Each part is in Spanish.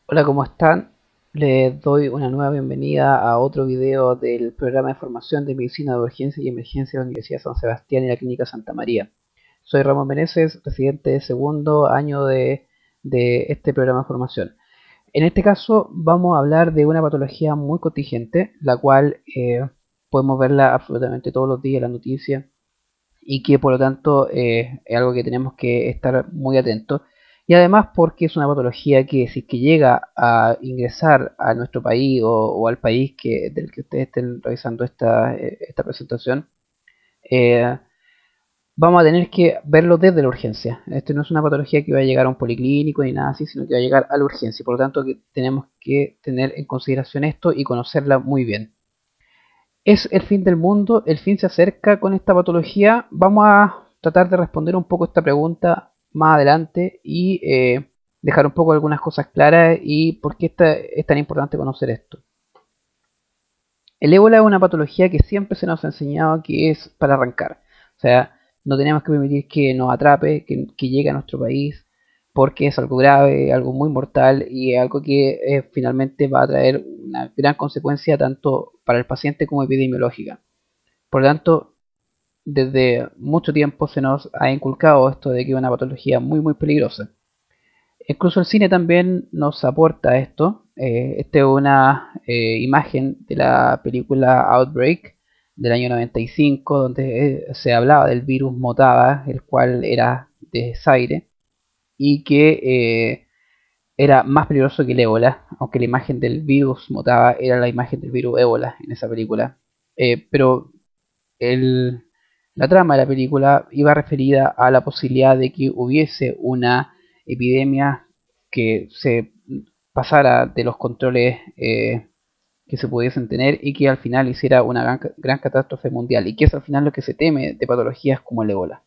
Hola, ¿cómo están? Les doy una nueva bienvenida a otro video del programa de formación de Medicina de Urgencia y Emergencia de la Universidad San Sebastián y la Clínica Santa María. Soy Ramón Meneses, residente de segundo año de este programa de formación. En este caso vamos a hablar de una patología muy contingente, la cual podemos verla absolutamente todos los días en las noticias y que por lo tanto es algo que tenemos que estar muy atentos. Y además porque es una patología que si es que llega a ingresar a nuestro país o al país del que ustedes estén revisando esta presentación, eh, vamos a tener que verlo desde la urgencia. Esto no es una patología que va a llegar a un policlínico ni nada así, sino que va a llegar a la urgencia. Por lo tanto, que tenemos que tener en consideración esto y conocerla muy bien. ¿Es el fin del mundo? ¿El fin se acerca con esta patología? Vamos a tratar de responder un poco esta pregunta más adelante y dejar un poco algunas cosas claras y por qué es tan importante conocer esto. El ébola es una patología que siempre se nos ha enseñado que es para arrancar. O sea, no tenemos que permitir que nos atrape, que llegue a nuestro país, porque es algo grave, algo muy mortal y algo que finalmente va a traer una gran consecuencia tanto para el paciente como epidemiológica. Por lo tanto, desde mucho tiempo se nos ha inculcado esto de que es una patología muy peligrosa. Incluso el cine también nos aporta esto. Esta es una imagen de la película Outbreak del año 95, donde se hablaba del virus Motaba, el cual era de Zaire, y que era más peligroso que el ébola, aunque la imagen del virus Motaba era la imagen del virus ébola en esa película. Pero el, la trama de la película iba referida a la posibilidad de que hubiese una epidemia que se pasara de los controles que se pudiesen tener y que al final hiciera una gran catástrofe mundial, y que es al final lo que se teme de patologías como el ébola.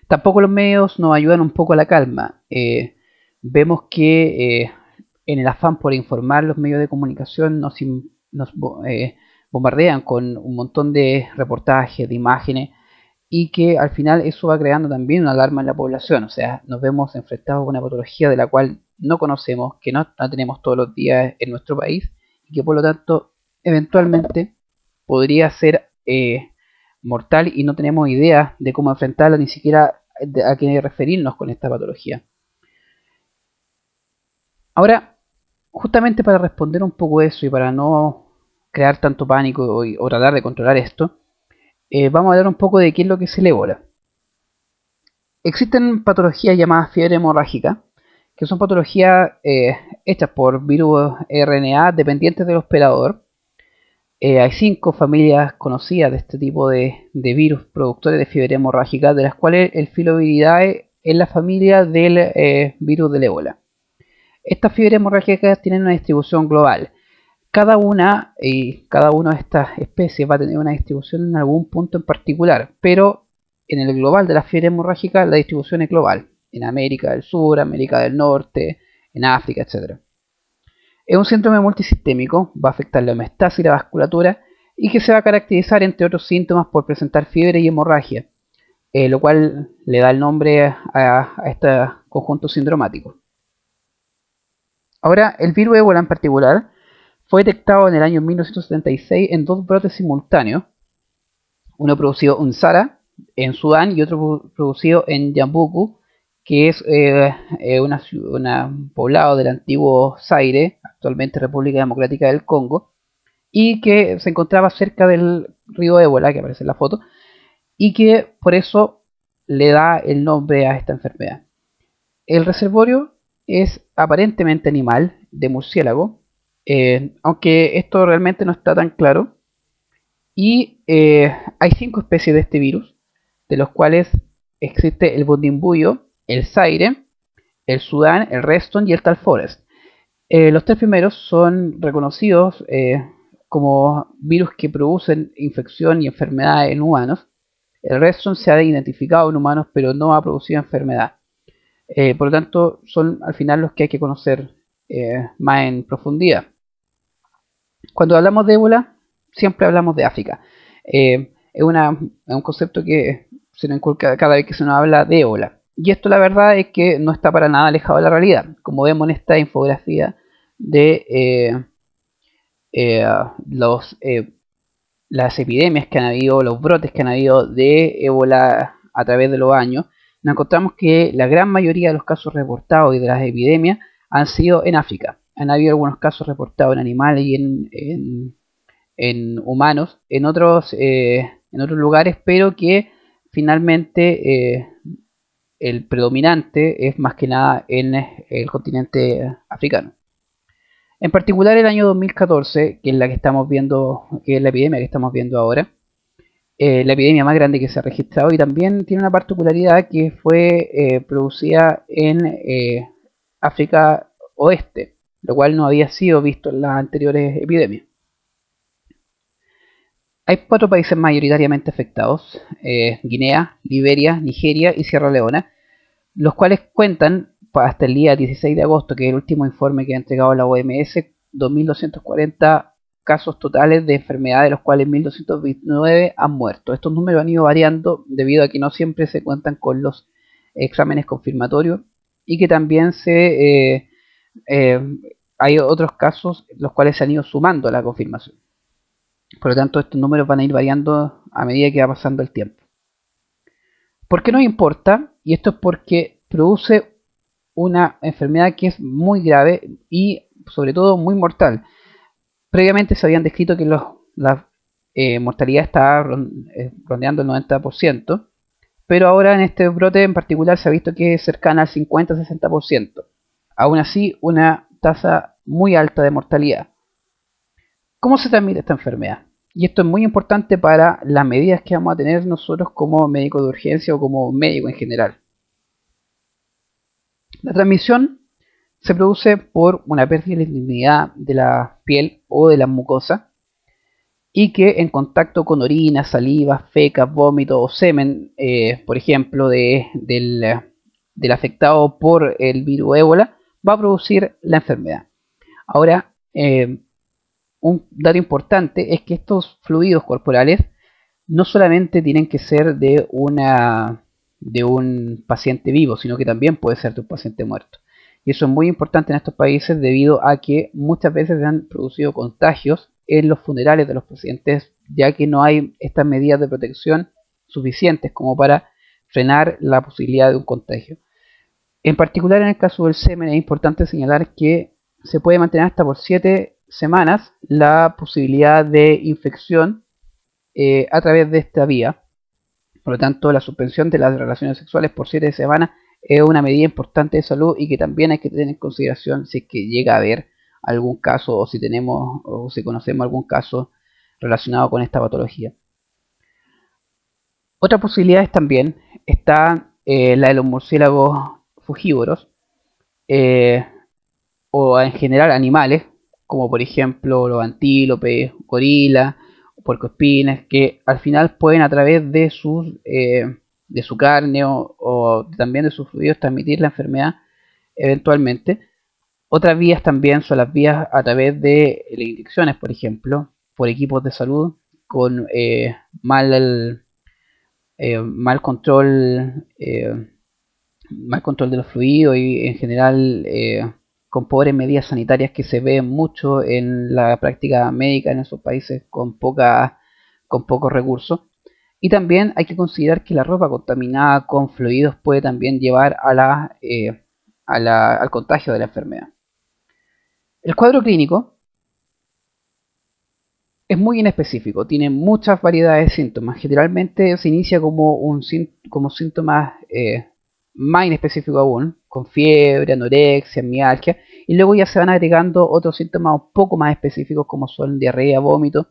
Tampoco los medios nos ayudan un poco a la calma. Vemos que en el afán por informar, los medios de comunicación nos bombardean con un montón de reportajes, de imágenes, y que al final eso va creando también una alarma en la población. O sea, nos vemos enfrentados a una patología de la cual no conocemos, que no la tenemos todos los días en nuestro país, y que por lo tanto eventualmente podría ser mortal, y no tenemos idea de cómo enfrentarla, ni siquiera a qué referirnos con esta patología. Ahora, justamente para responder un poco eso y para no crear tanto pánico o tratar de controlar esto, vamos a hablar un poco de qué es lo que es el ébola. Existen patologías llamadas fiebre hemorrágica, que son patologías hechas por virus RNA dependientes del hospedador. Hay 5 familias conocidas de este tipo de virus productores de fiebre hemorrágica, de las cuales el filoviridae es la familia del virus del ébola. Estas fiebres hemorrágicas tienen una distribución global. Cada una de estas especies va a tener una distribución en algún punto en particular, pero en el global de la fiebre hemorrágica la distribución es global, en América del Sur, América del Norte, en África, etc. Es un síndrome multisistémico, va a afectar la homeostasis y la vasculatura, y que se va a caracterizar, entre otros síntomas, por presentar fiebre y hemorragia, lo cual le da el nombre a este conjunto sindromático. Ahora, el virus ébola en particular fue detectado en el año 1976 en 2 brotes simultáneos, uno producido en Zara, en Sudán, y otro producido en Yambuku, que es un poblado del antiguo Zaire, actualmente República Democrática del Congo, y que se encontraba cerca del río Ébola, que aparece en la foto, y que por eso le da el nombre a esta enfermedad. El reservorio es aparentemente animal, de murciélago, aunque esto realmente no está tan claro. Y hay 5 especies de este virus, de los cuales existe el bundibugyo, el Zaire, el Sudán, el Reston y el Tal Forest. Los 3 primeros son reconocidos como virus que producen infección y enfermedad en humanos. El Reston se ha identificado en humanos, pero no ha producido enfermedad. Por lo tanto, son al final los que hay que conocer más en profundidad. Cuando hablamos de ébola, siempre hablamos de África. Es un concepto que se nos inculca cada vez que se nos habla de ébola. Y esto la verdad es que no está para nada alejado de la realidad, como vemos en esta infografía de eh, los, las epidemias que han habido, los brotes que han habido de ébola a través de los años. Nos encontramos que la gran mayoría de los casos reportados y de las epidemias han sido en África. Han habido algunos casos reportados en animales y en humanos, en otros lugares, pero que finalmente el predominante es más que nada en el continente africano. En particular el año 2014, que es la que estamos viendo, que es la epidemia que estamos viendo ahora, la epidemia más grande que se ha registrado, y también tiene una particularidad que fue producida en África Oeste, lo cual no había sido visto en las anteriores epidemias. Hay 4 países mayoritariamente afectados: Guinea, Liberia, Nigeria y Sierra Leona, los cuales cuentan hasta el día 16 de agosto, que es el último informe que ha entregado la OMS, 2.240 casos totales de enfermedad, de los cuales 1.229 han muerto. Estos números han ido variando debido a que no siempre se cuentan con los exámenes confirmatorios, y que también hay otros casos los cuales se han ido sumando a la confirmación. Por lo tanto, estos números van a ir variando a medida que va pasando el tiempo. ¿Por qué nos importa? Y esto es porque produce una enfermedad que es muy grave y sobre todo muy mortal. Previamente se habían descrito que la mortalidad estaba rondeando el 90%, pero ahora en este brote en particular se ha visto que es cercana al 50-60%. Aún así, una tasa muy alta de mortalidad. ¿Cómo se transmite esta enfermedad? Y esto es muy importante para las medidas que vamos a tener nosotros como médico de urgencia o como médico en general. La transmisión se produce por una pérdida de la inmunidad de la piel o de las mucosas, y que en contacto con orina, saliva, fecas, vómito o semen, por ejemplo, del afectado por el virus ébola, va a producir la enfermedad. Ahora, un dato importante es que estos fluidos corporales no solamente tienen que ser de un paciente vivo, sino que también puede ser de un paciente muerto. Y eso es muy importante en estos países debido a que muchas veces se han producido contagios en los funerales de los pacientes, ya que no hay estas medidas de protección suficientes como para frenar la posibilidad de un contagio. En particular, en el caso del semen, es importante señalar que se puede mantener hasta por 7 semanas la posibilidad de infección a través de esta vía. Por lo tanto, la suspensión de las relaciones sexuales por 7 semanas es una medida importante de salud y que también hay que tener en consideración si es que llega a haber algún caso, o si tenemos o si conocemos algún caso relacionado con esta patología. Otra posibilidad es también está la de los murciélagos frugívoros, o en general animales, como por ejemplo los antílopes, gorilas, puercoespines, que al final pueden a través de su carne o también de sus fluidos transmitir la enfermedad eventualmente. Otras vías también son las vías a través de las inyecciones, por ejemplo, por equipos de salud con mal control de los fluidos, y en general con pobres medidas sanitarias que se ven mucho en la práctica médica en esos países con pocos recursos. Y también hay que considerar que la ropa contaminada con fluidos puede también llevar al contagio de la enfermedad. El cuadro clínico es muy inespecífico, tiene muchas variedades de síntomas. Generalmente se inicia como síntomas más inespecíficos aún, con fiebre, anorexia, mialgia, y luego ya se van agregando otros síntomas un poco más específicos como son diarrea, vómito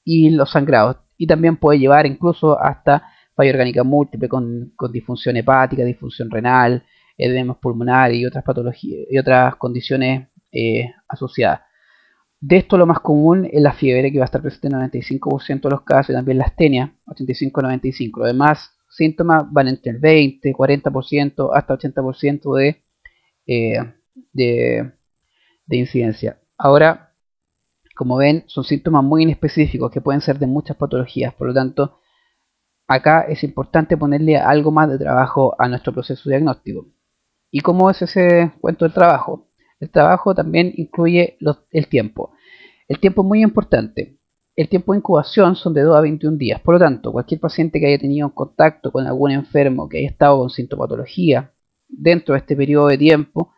y los sangrados. Y también puede llevar incluso hasta falla orgánica múltiple con disfunción hepática, disfunción renal, edemas pulmonares y otras patologías y otras condiciones asociadas. De esto lo más común es la fiebre, que va a estar presente en el 95% de los casos, y también la astenia, 85-95%. Los demás síntomas van entre el 20, 40% hasta 80% de incidencia. Ahora, como ven, son síntomas muy inespecíficos que pueden ser de muchas patologías. Por lo tanto, acá es importante ponerle algo más de trabajo a nuestro proceso diagnóstico. ¿Y cómo es ese cuento del trabajo? El trabajo también incluye el tiempo. El tiempo es muy importante. El tiempo de incubación son de 2 a 21 días. Por lo tanto, cualquier paciente que haya tenido contacto con algún enfermo que haya estado con sintomatología dentro de este periodo de tiempo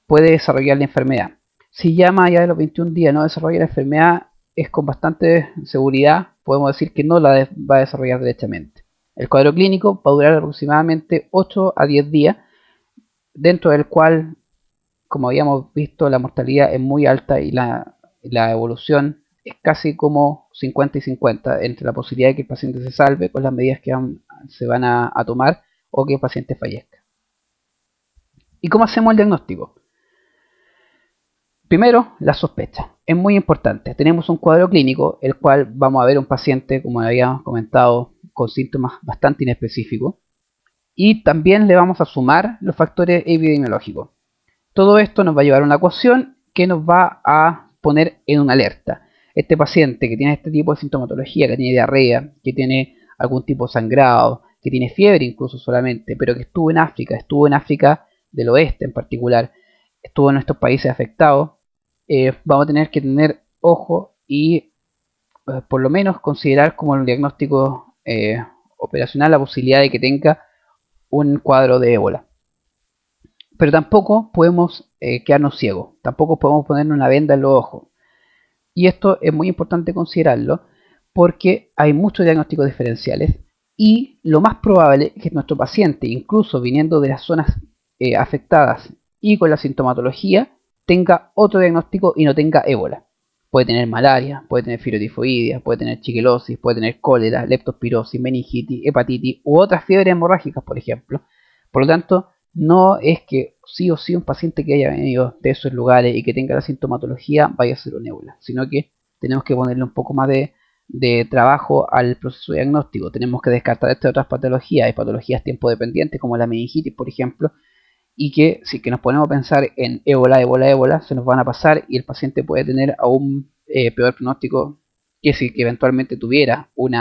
puede desarrollar la enfermedad. Si ya más allá de los 21 días no desarrolla la enfermedad, es con bastante seguridad, podemos decir que no la va a desarrollar derechamente. El cuadro clínico va a durar aproximadamente 8 a 10 días, dentro del cual, como habíamos visto, la mortalidad es muy alta y la evolución es casi como 50 y 50 entre la posibilidad de que el paciente se salve con las medidas que se van a tomar o que el paciente fallezca. ¿Y cómo hacemos el diagnóstico? Primero, la sospecha. Es muy importante. Tenemos un cuadro clínico, el cual vamos a ver un paciente, como habíamos comentado, con síntomas bastante inespecíficos. Y también le vamos a sumar los factores epidemiológicos. Todo esto nos va a llevar a una ecuación que nos va a poner en una alerta. Este paciente que tiene este tipo de sintomatología, que tiene diarrea, que tiene algún tipo de sangrado, que tiene fiebre incluso solamente, pero que estuvo en África del Oeste en particular, estuvo en estos países afectados, vamos a tener que tener ojo y por lo menos considerar como el diagnóstico operacional la posibilidad de que tenga un cuadro de ébola. Pero tampoco podemos quedarnos ciegos, tampoco podemos ponernos una venda en los ojos. Y esto es muy importante considerarlo porque hay muchos diagnósticos diferenciales y lo más probable es que nuestro paciente, incluso viniendo de las zonas afectadas y con la sintomatología, tenga otro diagnóstico y no tenga ébola. Puede tener malaria, puede tener fibrotifoidea, puede tener chiquelosis, puede tener cólera, leptospirosis, meningitis, hepatitis u otras fiebres hemorrágicas, por ejemplo. Por lo tanto, no es que sí o sí un paciente que haya venido de esos lugares y que tenga la sintomatología vaya a ser un ébola, sino que tenemos que ponerle un poco más de trabajo al proceso diagnóstico. Tenemos que descartar estas otras patologías, hay patologías tiempo dependientes como la meningitis, por ejemplo, y que si que nos ponemos a pensar en ébola, se nos van a pasar y el paciente puede tener aún peor pronóstico que si que eventualmente tuviera un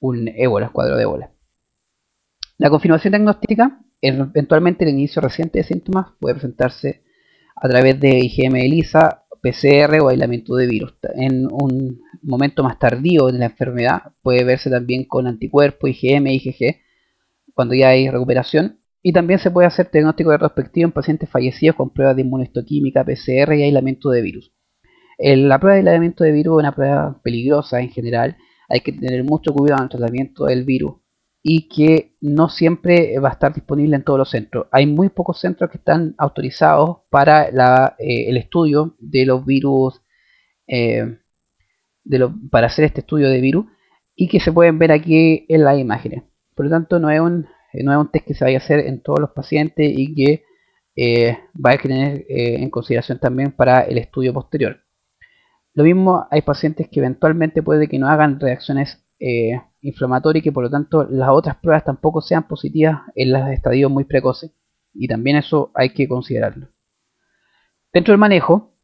ébola, cuadro de ébola. La confirmación diagnóstica, eventualmente el inicio reciente de síntomas puede presentarse a través de IgM ELISA, PCR o aislamiento de virus. En un momento más tardío de la enfermedad puede verse también con anticuerpos, IgM, IgG, cuando ya hay recuperación. Y también se puede hacer diagnóstico retrospectivo en pacientes fallecidos con pruebas de inmunohistoquímica, PCR y aislamiento de virus. La prueba de aislamiento de virus es una prueba peligrosa en general. Hay que tener mucho cuidado en el tratamiento del virus y que no siempre va a estar disponible en todos los centros. Hay muy pocos centros que están autorizados para el estudio de los virus, para hacer este estudio de virus y que se pueden ver aquí en las imágenes. Por lo tanto, no es un test que se vaya a hacer en todos los pacientes y que va a tener en consideración también para el estudio posterior. Lo mismo, hay pacientes que eventualmente puede que no hagan reacciones inflamatorias y que por lo tanto las otras pruebas tampoco sean positivas en los estadios muy precoces. Y también eso hay que considerarlo. Dentro del manejo,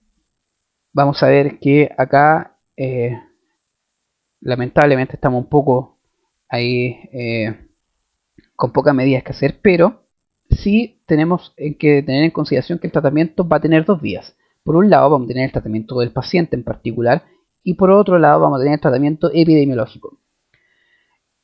vamos a ver que acá lamentablemente estamos un poco ahí con pocas medidas que hacer, pero sí tenemos que tener en consideración que el tratamiento va a tener dos vías. Por un lado vamos a tener el tratamiento del paciente en particular y por otro lado vamos a tener el tratamiento epidemiológico.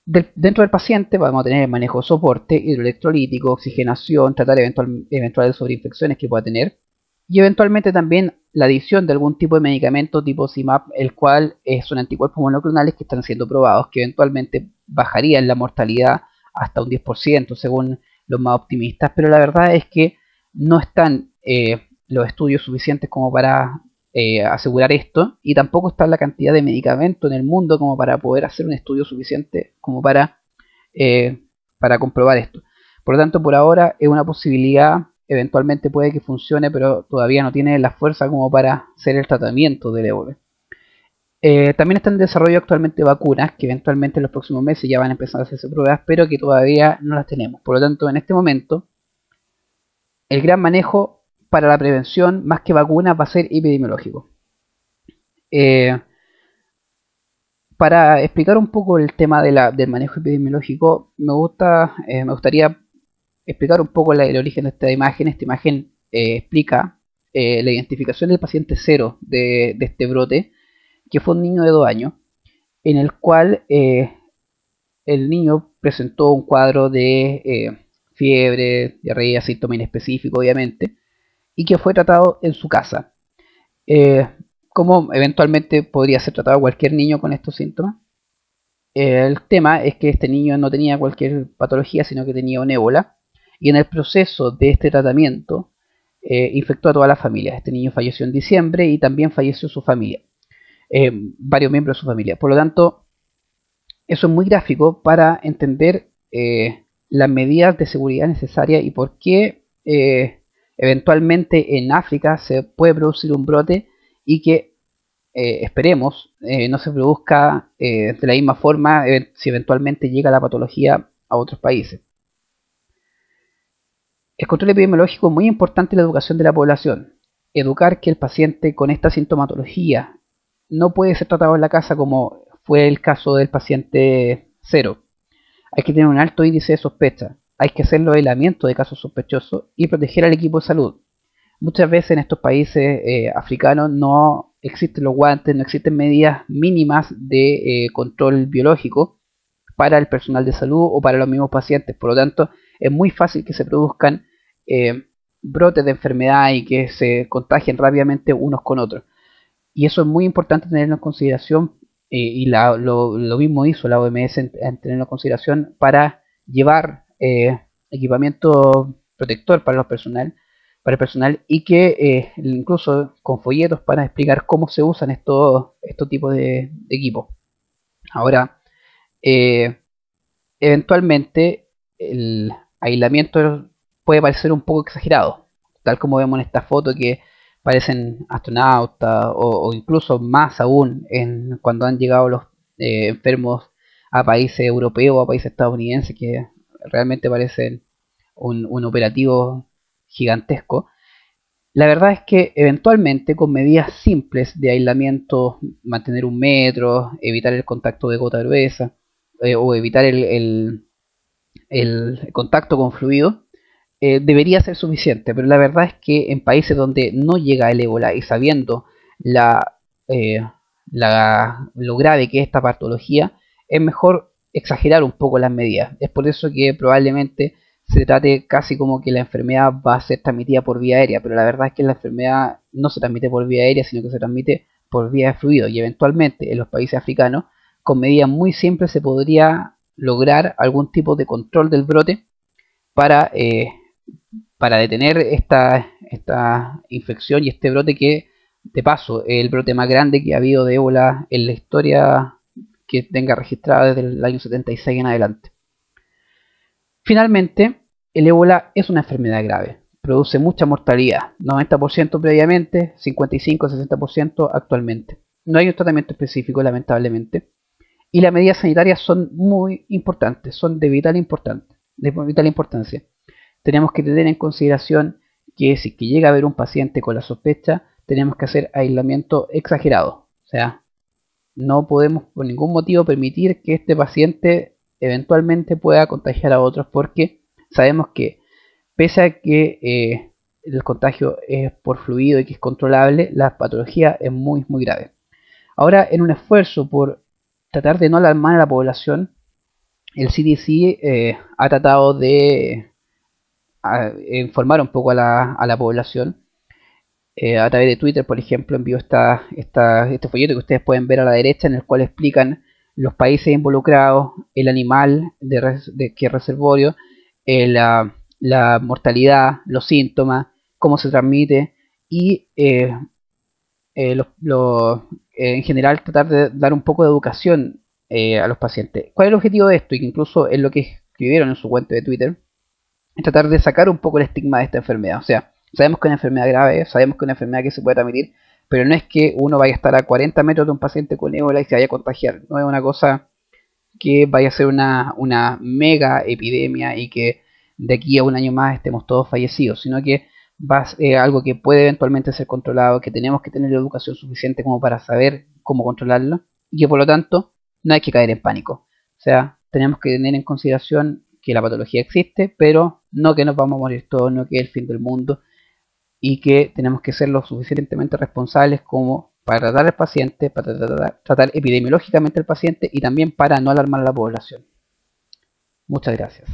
Dentro del paciente vamos a tener el manejo de soporte, hidroelectrolítico, oxigenación, tratar eventuales sobreinfecciones que pueda tener y eventualmente también la adición de algún tipo de medicamento tipo CIMAP, el cual son anticuerpos monoclonales que están siendo probados, que eventualmente bajarían la mortalidad hasta un 10% según los más optimistas, pero la verdad es que no están los estudios suficientes como para asegurar esto y tampoco está la cantidad de medicamento en el mundo como para poder hacer un estudio suficiente como para comprobar esto. Por lo tanto, por ahora es una posibilidad, eventualmente puede que funcione, pero todavía no tiene la fuerza como para hacer el tratamiento del ébola. También están en desarrollo actualmente vacunas que eventualmente en los próximos meses ya van a empezar a hacerse pruebas, pero que todavía no las tenemos. Por lo tanto, en este momento, el gran manejo para la prevención, más que vacunas, va a ser epidemiológico. Para explicar un poco el tema del manejo epidemiológico, me gustaría explicar un poco el origen de esta imagen. Esta imagen explica la identificación del paciente cero de este brote, que fue un niño de 2 años, en el cual el niño presentó un cuadro de fiebre, diarrea, síntoma inespecífico obviamente, y que fue tratado en su casa. Eh, como eventualmente podría ser tratado cualquier niño con estos síntomas. El tema es que este niño no tenía cualquier patología, sino que tenía un ébola, y en el proceso de este tratamiento infectó a toda la familia. Este niño falleció en diciembre y también falleció su familia, varios miembros de su familia. Por lo tanto, eso es muy gráfico para entender las medidas de seguridad necesarias y por qué eventualmente en África se puede producir un brote y que esperemos no se produzca de la misma forma si eventualmente llega la patología a otros países. El control epidemiológico es muy importante en la educación de la población. Educar que el paciente con esta sintomatología no puede ser tratado en la casa como fue el caso del paciente cero. Hay que tener un alto índice de sospecha. Hay que hacer los aislamientos de casos sospechosos y proteger al equipo de salud. Muchas veces en estos países africanos no existen los guantes, no existen medidas mínimas de control biológico para el personal de salud o para los mismos pacientes. Por lo tanto, es muy fácil que se produzcan brotes de enfermedad y que se contagien rápidamente unos con otros. Y eso es muy importante tenerlo en consideración y lo mismo hizo la OMS en tenerlo en consideración para llevar equipamiento protector para el personal y que incluso con folletos para explicar cómo se usan estos tipos de equipos. Ahora, eventualmente el aislamiento puede parecer un poco exagerado, tal como vemos en esta foto que parecen astronautas o incluso más aún cuando han llegado los enfermos a países europeos o a países estadounidenses que realmente parecen un operativo gigantesco. La verdad es que eventualmente con medidas simples de aislamiento, mantener 1 metro, evitar el contacto de gota gruesa o evitar el contacto con fluido, debería ser suficiente, pero la verdad es que en países donde no llega el ébola y sabiendo la, eh, lo grave que es esta patología, es mejor exagerar un poco las medidas. Es por eso que probablemente se trate casi como que la enfermedad va a ser transmitida por vía aérea, pero la verdad es que la enfermedad no se transmite por vía aérea, sino que se transmite por vía de fluido, y eventualmente en los países africanos, con medidas muy simples se podría lograr algún tipo de control del brote para detener esta infección y este brote que, de paso, es el brote más grande que ha habido de ébola en la historia que tenga registrada desde el año 76 en adelante. Finalmente, el ébola es una enfermedad grave, produce mucha mortalidad, 90% previamente, 55-60% actualmente. No hay un tratamiento específico, lamentablemente, y las medidas sanitarias son muy importantes, son de vital importancia. Tenemos que tener en consideración que si llega a haber un paciente con la sospecha, tenemos que hacer aislamiento exagerado. O sea, no podemos por ningún motivo permitir que este paciente eventualmente pueda contagiar a otros, porque sabemos que pese a que el contagio es por fluido y que es controlable, la patología es muy grave. Ahora, en un esfuerzo por tratar de no alarmar a la población, el CDC ha tratado de informar un poco a la población. A través de Twitter, por ejemplo, envió este folleto que ustedes pueden ver a la derecha, en el cual explican los países involucrados, el animal que es reservorio, la mortalidad, los síntomas, cómo se transmite y en general tratar de dar un poco de educación a los pacientes. ¿Cuál es el objetivo de esto? Y que incluso es lo que escribieron en su cuenta de Twitter, es tratar de sacar un poco el estigma de esta enfermedad. O sea, sabemos que es una enfermedad grave, sabemos que es una enfermedad que se puede transmitir, pero no es que uno vaya a estar a 40 metros de un paciente con ébola y se vaya a contagiar. No es una cosa que vaya a ser una mega epidemia y que de aquí a un año más estemos todos fallecidos, sino que va a ser algo que puede eventualmente ser controlado, que tenemos que tener la educación suficiente como para saber cómo controlarlo, y que por lo tanto no hay que caer en pánico. O sea, tenemos que tener en consideración que la patología existe, pero no que nos vamos a morir todos, no que es el fin del mundo, y que tenemos que ser lo suficientemente responsables como para tratar al paciente, para tratar epidemiológicamente al paciente y también para no alarmar a la población. Muchas gracias.